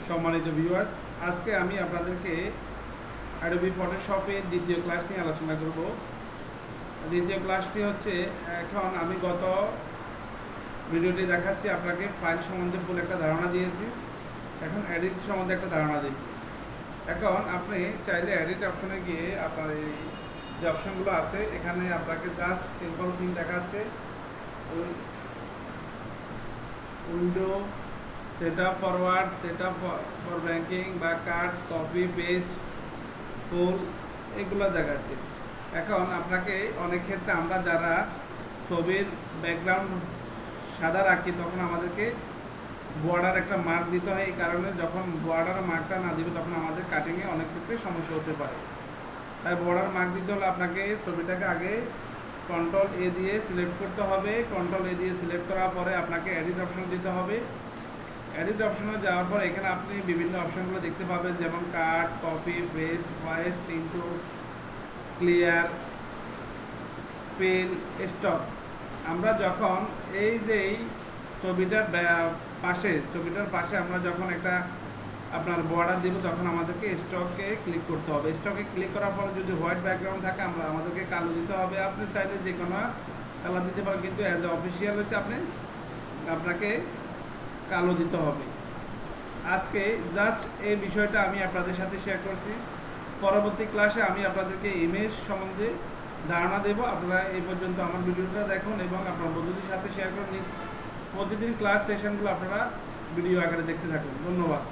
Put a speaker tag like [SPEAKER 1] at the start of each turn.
[SPEAKER 1] সম্মানিত ভিউয়ার্স, আজকে আমি আপনাদেরকে অ্যাডোবি ফটোশপের দ্বিতীয় ক্লাস নিয়ে আলোচনা করব। দ্বিতীয় ক্লাসটি হচ্ছে, এখন আমি গত ভিডিওটি দেখাচ্ছি আপনাকে ফাইল সম্বন্ধে পুরো একটা ধারণা দিয়েছি। এখন এডিট সম্বন্ধে একটা ধারণা দিচ্ছি। এখন আপনি চাইলে এডিট অপশনে গিয়ে আপনার এই যে অপশনগুলো আছে এখানে আপনাকে জাস্ট সিম্পল থিং দেখাচ্ছে, window, setup forward, setup for banking বা কাট, কপি, পেস্ট, ফুল, এগুলো দেখাচ্ছে। এখন আপনাকে অনেক ক্ষেত্রে আমরা যারা ছবির ব্যাকগ্রাউন্ড সাদা রাখি তখন আমাদেরকে বর্ডার একটা মার্ক দিতে হয়। এই কারণে যখন বর্ডার মার্কটা না দিবে তখন আমাদের কাটিংয়ে অনেক ক্ষেত্রে সমস্যা হতে পারে। তাই বর্ডার মার্ক দিতে হলে আপনাকে ছবিটাকে আগে কন্ট্রোল এ দিয়ে সিলেক্ট করতে হবে। কন্ট্রোল এ দিয়ে সিলেক্ট করার পরে আপনাকে এডিট অপশন দিতে হবে। এডিট অপশনে যাওয়ার পর এখানে আপনি বিভিন্ন অপশনগুলো দেখতে পাবেন, যেমন cut, copy, paste, voice, into, clear, fill, stop. আমরা যখন এই যে ছবিটার পাশে আমরা যখন একটা আপনার বর্ডার দিব তখন আমাদেরকে স্টকে ক্লিক করতে হবে। স্টকে ক্লিক করার পর যদি হোয়াইট ব্যাকগ্রাউন্ড থাকে আমাদেরকে কালো দিতে হবে। আপনি চাইলে যে কোনো কালার দিতে পারেন, কিন্তু অ্যাজ এ অফিসিয়াল হচ্ছে আপনাকে কালো দিতে হবে। আজকে জাস্ট এই বিষয়টা আমি আপনাদের সাথে শেয়ার করছি। পরবর্তী ক্লাসে আমি আপনাদেরকে ইমেজ সম্বন্ধে ধারণা দেব। আপনারা এই পর্যন্ত আমার ভিডিওটা দেখুন এবং আপনার বন্ধুদের সাথে শেয়ার করুন। প্রতিদিন ক্লাস সেশনগুলো আপনারা ভিডিও আকারে দেখতে থাকুন। ধন্যবাদ।